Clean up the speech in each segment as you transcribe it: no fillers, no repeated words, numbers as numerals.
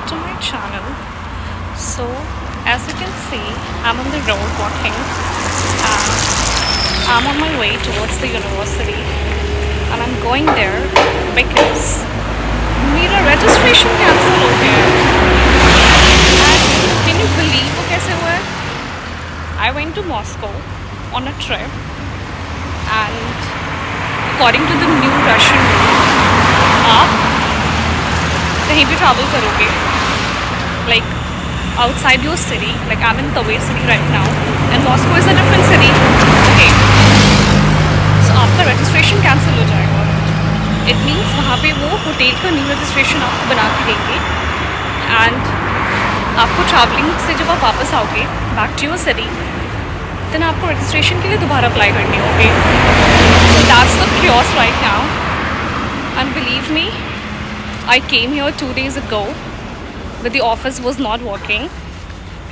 to my channel. So as you can see, I'm on the road walking and I'm on my way towards the university, and I'm going there because मेरा registration cancel हो गया है. And can you believe वो कैसे हुआ है? I went to Moscow on a trip, and according to the new Russian rule, आप कहीं भी travel करोगे, like outside your city, like I'm in Tawai city right now, and Moscow is a different city. Okay, so आपका registration cancel हो जाएगा. It means वहाँ पे वो होटल का न्यू रजिस्ट्रेशन आपको बना के देंगे, एंड आपको ट्रैवलिंग से जब आप वापस आओगे back to your city, then आपको रजिस्ट्रेशन के लिए दोबारा अप्लाई करनी होगी. So that's the chaos right now, and believe me, I came here 2 days ago, but the office was not working.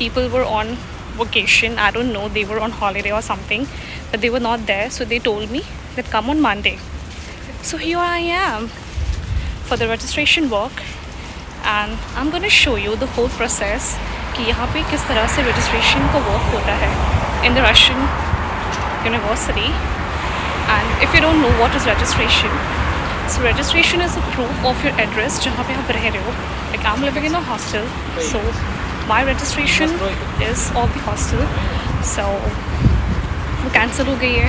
People were on vacation. I don't know, they were on holiday or something, but they were not there. So they told me that come on Monday. So here I am for the registration work, and I'm going to show you the whole process कि यहाँ पे किस तरह से registration का work होता है in the Russian university. And if you don't know what is registration, so registration is a proof of your address जहाँ पे आप रह रहे हो. Like I'm living in a hostel, so my registration is of the hostel. So वो cancel हो गई है,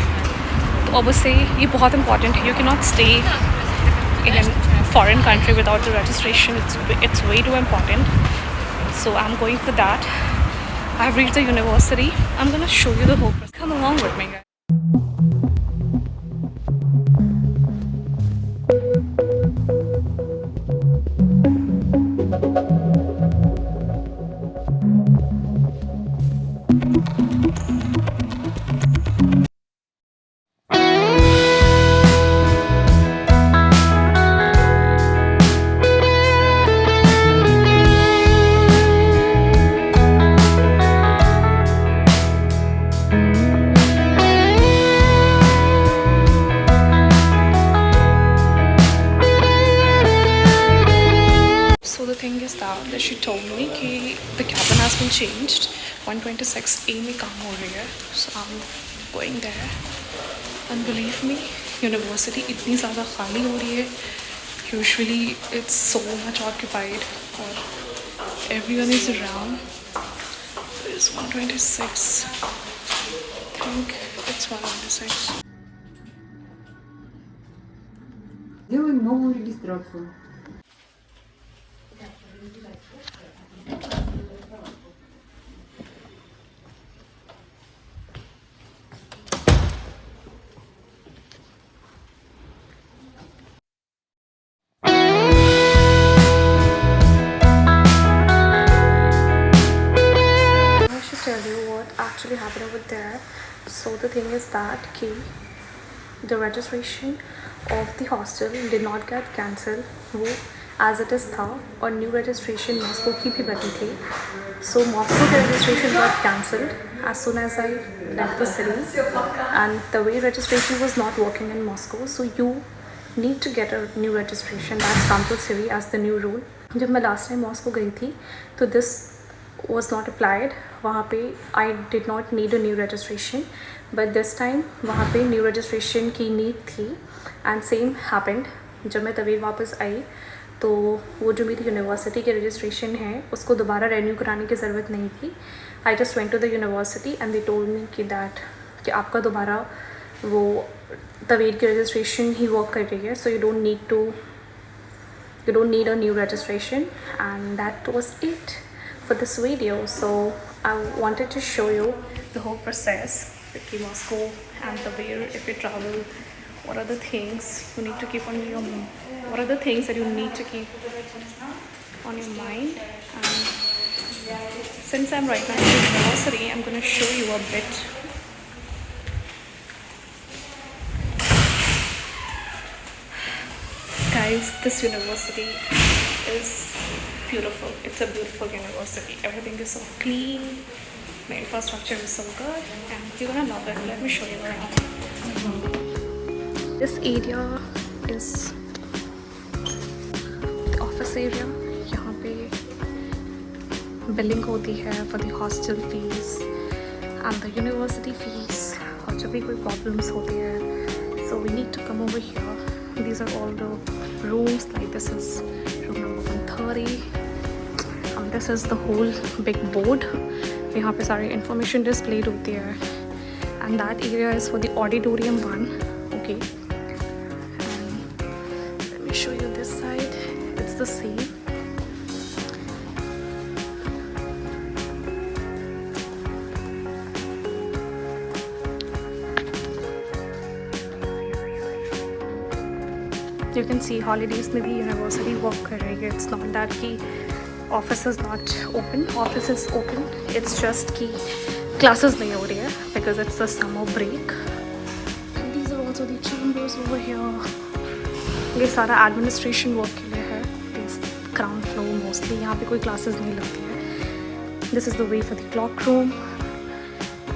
तो obviously ये बहुत important है. You cannot stay in a foreign country without the registration. It's way too important. So I'm going for that. I've reached the university. I'm gonna show you the whole process. Come along with me, guys. That she told me कि the cabin has been changed. 126A में काम हो रही है. So I'm going there. And believe me, university इतनी ज़्यादा खाली हो रही है. Usually it's so much occupied, or everyone is around. It's 126. I think it's 126. Делаем новую регистрацию. Tell you what actually happened over there. So the thing is that the registration of the hostel did not get cancelled. वो as it is था, और new registration Moscow की भी बनी थी. So Moscow का registration got cancelled as soon as I left the city, and the way registration was not working in Moscow. So you need to get a new registration. That's compulsory as the new rule. जब मैं last time Moscow गई थी, तो this was not applied. वहाँ पे I did not need a new registration, but this time वहाँ पे new registration की need थी, and same happened. जब मैं तभी वापस आई, तो वो जो मेरी यूनिवर्सिटी की रजिस्ट्रेशन है उसको दोबारा रेन्यू कराने की ज़रूरत नहीं थी. I just went to the university and they told me कि आपका दोबारा वो तवेर की रजिस्ट्रेशन ही वर्क कर रही है, so you don't need a new registration. And that was it for this video. So I wanted to show you the whole process between Moscow and Tver. If you travel, what are the things you need to keep on your mind? What are the things that you need to keep on your mind? And since I'm right now in the university, I'm going to show you a bit. Guys, this university is beautiful. It's a beautiful university. Everything is so clean. The infrastructure is so good, and you're gonna love it. Let me show you around. This area is the office area. यहाँ पे billing होती है for the hostel fees and the university fees, और जब भी कोई problems होती है so we need to come over here. These are all the rooms, like this is room number 130 and this is the whole big board. यहाँ पे सारी information displayed होती है and that area is for the auditorium one. Okay, let me show you this side. It's the same. You can see holidays में भी university work कर रही है. It's not that कि office is not open. Office is open. It's just कि classes नहीं हो रही है because it's the summer break. And these are also the chambers over here. ये सारा administration work के लिए है. This ground floor mostly. यहाँ पे कोई classes नहीं लगती है. This is the way for the clock room.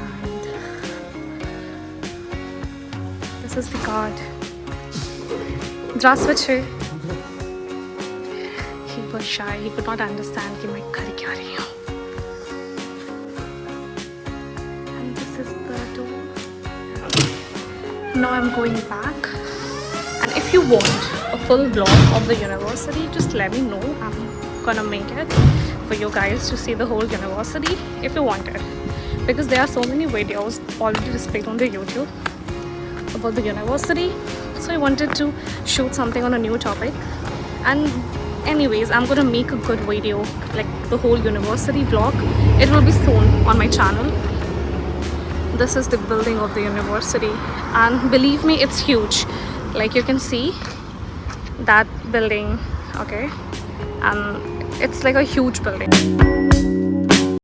And this is the card. Здравствуйте. He was shy. He could not understand कि मैं कर क्या रही हूँ. And this is the door. Now I'm going back. And if you want a full vlog of the university, just let me know. I'm gonna make it for you guys to see the whole university if you want it. Because there are so many videos already displayed on the YouTube about the university. So I wanted to shoot something on a new topic. And anyways, I'm gonna make a good video, like the whole university vlog. It will be soon on my channel. This is the building of the university, and believe me, it's huge. Like you can see that building, okay, and it's like a huge building.